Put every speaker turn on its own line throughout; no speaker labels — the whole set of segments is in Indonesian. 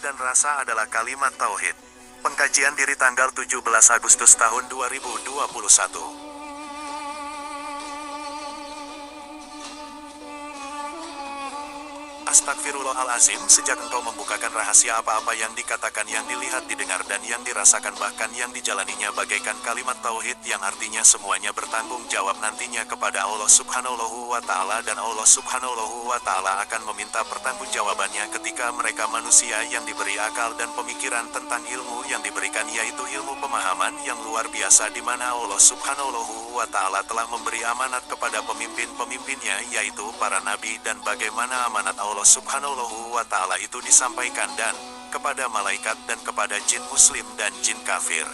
dan rasa adalah kalimat tauhid. Pengkajian diri tanggal 17 Agustus tahun 2021. Astagfirullahalazim, sejak engkau membukakan rahasia apa-apa yang dikatakan, yang dilihat, didengar, dan yang dirasakan, bahkan yang dijalaninya bagaikan kalimat tauhid yang artinya semuanya bertanggung jawab nantinya kepada Allah Subhanahu wa Ta'ala, dan Allah Subhanahu wa Ta'ala akan meminta pertanggungjawabannya ketika mereka manusia yang diberi akal dan pemikiran tentang ilmu yang diberikan, yaitu ilmu pemahaman yang luar biasa, di mana Allah Subhanahu wa Ta'ala telah memberi amanat kepada pemimpin-pemimpinnya, yaitu para nabi, dan bagaimana amanat Allah Subhanahu wa Ta'ala itu disampaikan dan kepada malaikat dan kepada jin muslim dan jin kafir.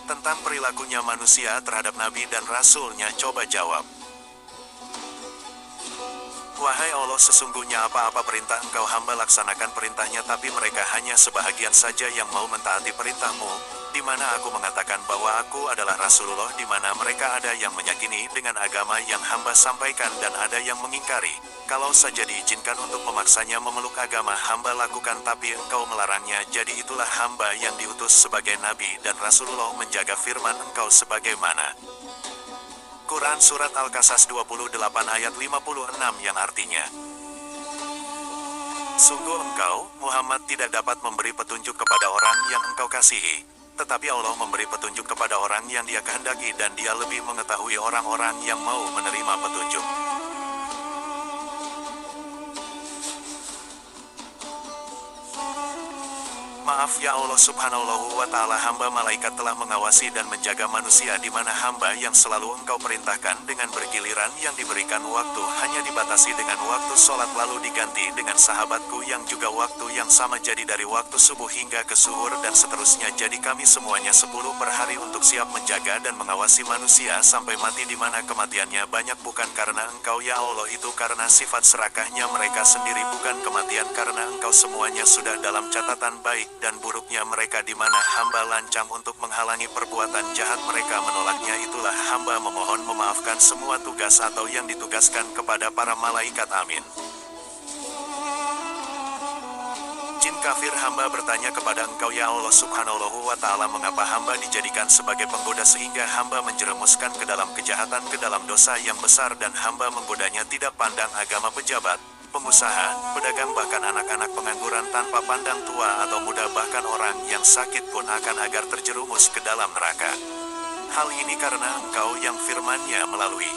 Tentang perilakunya manusia terhadap nabi dan rasulnya, coba jawab. Wahai Allah, sesungguhnya apa-apa perintah engkau hamba laksanakan perintahnya, tapi mereka hanya sebahagian saja yang mau mentaati perintahmu, di mana aku mengatakan bahwa aku adalah Rasulullah, di mana mereka ada yang meyakini dengan agama yang hamba sampaikan dan ada yang mengingkari. Kalau saja diizinkan untuk memaksanya memeluk agama hamba lakukan, tapi engkau melarangnya, jadi itulah hamba yang diutus sebagai nabi dan Rasulullah menjaga firman engkau sebagaimana. Quran Surat Al-Qasas 28 ayat 56 yang artinya, sungguh engkau, Muhammad, tidak dapat memberi petunjuk kepada orang yang engkau kasihi, tetapi Allah memberi petunjuk kepada orang yang Dia kehendaki, dan Dia lebih mengetahui orang-orang yang mau menerima petunjuk. Maaf ya Allah Subhanahu wa Ta'ala, hamba malaikat telah mengawasi dan menjaga manusia, di mana hamba yang selalu engkau perintahkan dengan bergiliran, yang diberikan waktu hanya dibatasi dengan waktu sholat, lalu diganti dengan sahabatku yang juga waktu yang sama, jadi dari waktu subuh hingga ke zuhur dan seterusnya. Jadi kami semuanya 10 per hari untuk siap menjaga dan mengawasi manusia sampai mati, di mana kematiannya banyak bukan karena engkau ya Allah, itu karena sifat serakahnya mereka sendiri, bukan kematian karena engkau. Semuanya sudah dalam catatan baik dan buruknya mereka, di mana hamba lancang untuk menghalangi perbuatan jahat mereka menolaknya. Itulah hamba memohon memaafkan semua tugas atau yang ditugaskan kepada para malaikat. Amin. Jin kafir, hamba bertanya kepada engkau ya Allah Subhanahu wa Ta'ala, mengapa hamba dijadikan sebagai penggoda sehingga hamba menjerumuskan ke dalam kejahatan, ke dalam dosa yang besar, dan hamba menggodanya tidak pandang agama pejabat, pengusaha, pedagang, bahkan anak-anak pengangguran tanpa pandang tua atau muda, bahkan orang yang sakit pun akan agar terjerumus ke dalam neraka. Hal ini karena engkau yang firman-Nya melalui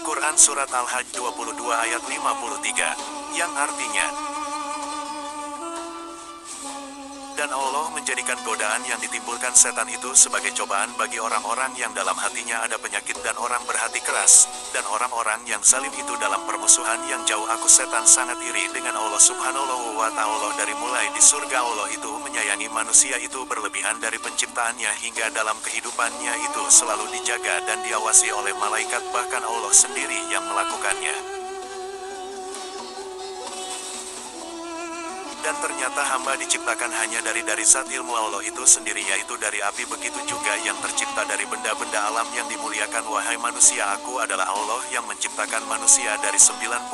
Quran Surat Al-Hajj 22 ayat 53, yang artinya, dan Allah menjadikan godaan yang ditimbulkan setan itu sebagai cobaan bagi orang-orang yang dalam hatinya ada penyakit dan orang berhati keras, dan orang-orang yang zalim itu dalam permusuhan yang jauh. Aku setan sangat iri dengan Allah Subhanahu wa Ta'ala. Dari mulai di surga Allah itu menyayangi manusia itu berlebihan dari penciptaannya, hingga dalam kehidupannya itu selalu dijaga dan diawasi oleh malaikat, bahkan Allah sendiri yang melakukannya. Dan ternyata hamba diciptakan hanya dari zat ilmu Allah itu sendiri, yaitu dari api. Begitu juga yang tercipta dari benda-benda alam yang dimuliakan. Wahai manusia, aku adalah Allah yang menciptakan manusia dari 99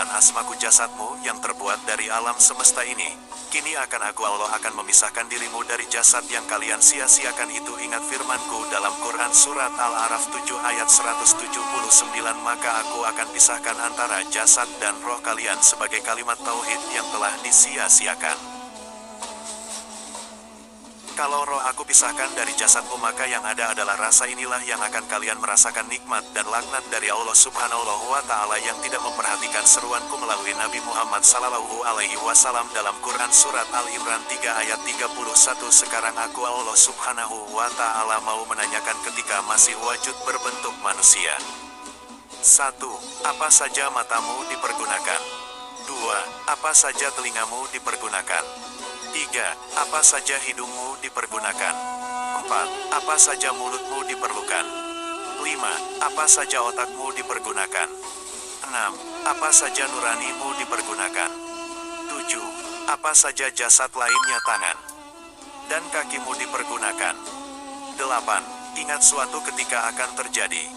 asmaku, jasadmu yang terbuat dari alam semesta ini. Kini akan aku Allah akan memisahkan dirimu dari jasad yang kalian sia-siakan itu. Ingat firmanku dalam Quran Surat Al-A'raf 7 ayat 179, maka aku akan pisahkan antara jasad dan roh kalian sebagai kalimat tauhid yang telah disia-siakan. Kalau roh aku pisahkan dari jasadmu, maka yang ada adalah rasa. Inilah yang akan kalian merasakan nikmat dan laknat dari Allah Subhanahu wa Ta'ala yang tidak memperhatikan seruanku melalui Nabi Muhammad Sallallahu Alaihi Wasallam dalam Quran Surat Al-Imran 3 ayat 31. Sekarang aku Allah Subhanahu wa Ta'ala mau menanyakan ketika masih wujud berbentuk manusia. 1. Apa saja matamu dipergunakan? 2. Apa saja telingamu dipergunakan? 3. Apa saja hidungmu dipergunakan? 4. Apa saja mulutmu diperlukan? 5. Apa saja otakmu dipergunakan? 6. Apa saja nuranimu dipergunakan? 7. Apa saja jasad lainnya, tangan dan kakimu dipergunakan? 8. Ingat suatu ketika akan terjadi.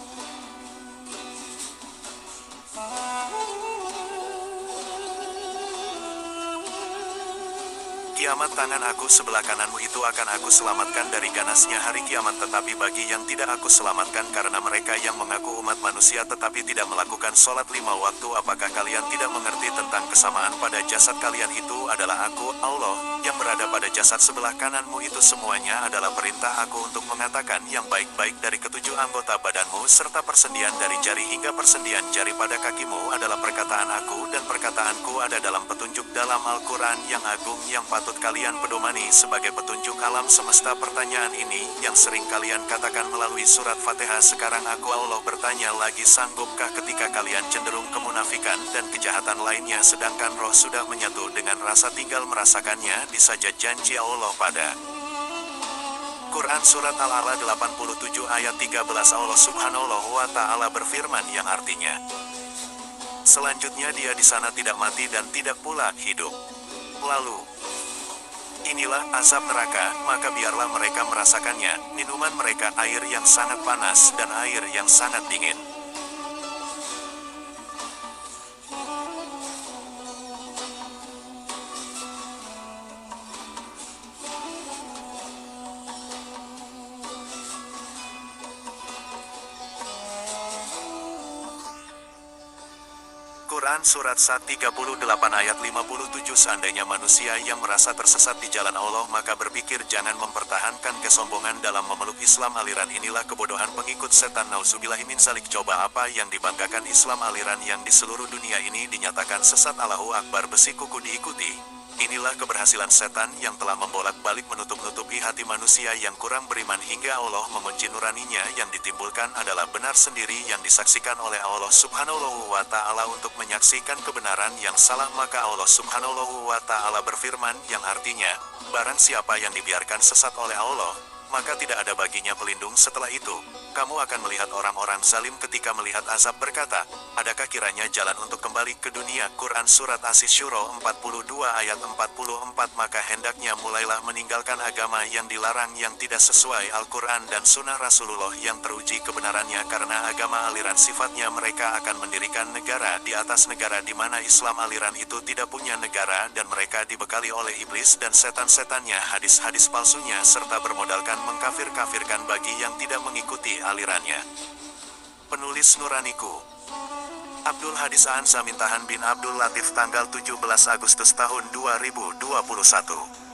kiamat tangan aku sebelah kananmu itu akan aku selamatkan dari ganasnya hari kiamat, tetapi bagi yang tidak aku selamatkan karena mereka yang mengaku umat manusia tetapi tidak melakukan sholat 5 waktu. Apakah kalian tidak mengerti tentang kesamaan pada jasad kalian itu adalah aku, Allah, yang berada pada jasad sebelah kananmu itu semuanya adalah perintah aku untuk mengatakan yang baik-baik dari ketujuh anggota badanmu serta persendian dari jari hingga persendian jari pada kakimu adalah perkataan aku, dan perkataanku ada dalam petunjuk dalam Al-Quran yang agung yang patut kalian pedomani sebagai petunjuk alam semesta. Pertanyaan ini yang sering kalian katakan melalui surat Fatihah. Sekarang aku Allah bertanya lagi, sanggupkah ketika kalian cenderung kemunafikan dan kejahatan lainnya sedangkan roh sudah menyatu dengan rasa tinggal merasakannya di sajak janji Allah pada Quran Surat Al-A'la 87 ayat 13. Allah Subhanahu wa Ta'ala berfirman yang artinya, selanjutnya dia di sana tidak mati dan tidak pula hidup. Lalu, inilah azab neraka, maka biarlah mereka merasakannya. Minuman mereka air yang sangat panas dan air yang sangat dingin. Quran Surat 38 ayat 57. Seandainya manusia yang merasa tersesat di jalan Allah maka berpikir jangan mempertahankan kesombongan dalam memeluk Islam. Aliran inilah kebodohan pengikut setan. Nauzubillahi min zalik. Coba apa yang dibanggakan Islam, aliran yang di seluruh dunia ini dinyatakan sesat. Allahu Akbar, besi kuku diikuti. Inilah keberhasilan setan yang telah membolak-balik menutup-nutupi hati manusia yang kurang beriman hingga Allah mengunci nuraninya. Yang ditimbulkan adalah benar sendiri yang disaksikan oleh Allah Subhanahu wa Ta'ala. Untuk menyaksikan kebenaran yang salah maka Allah Subhanahu wa Ta'ala berfirman yang artinya, barang siapa yang dibiarkan sesat oleh Allah, maka tidak ada baginya pelindung setelah itu. Kamu akan melihat orang-orang zalim ketika melihat azab berkata, adakah kiranya jalan untuk kembali ke dunia? Quran Surat Asy-Syura 42 ayat 44. Maka hendaknya mulailah meninggalkan agama yang dilarang yang tidak sesuai Al-Quran dan Sunnah Rasulullah yang teruji kebenarannya, karena agama aliran sifatnya mereka akan mendirikan negara di atas negara di mana Islam aliran itu tidak punya negara dan mereka dibekali oleh iblis dan setan-setannya hadis-hadis palsunya serta bermodalkan mengkafir-kafirkan bagi yang tidak mengikuti alirannya. Penulis Nuraniku Abdul Hadis An Zamintahan bin Abdul Latif, tanggal 17 Agustus tahun 2021.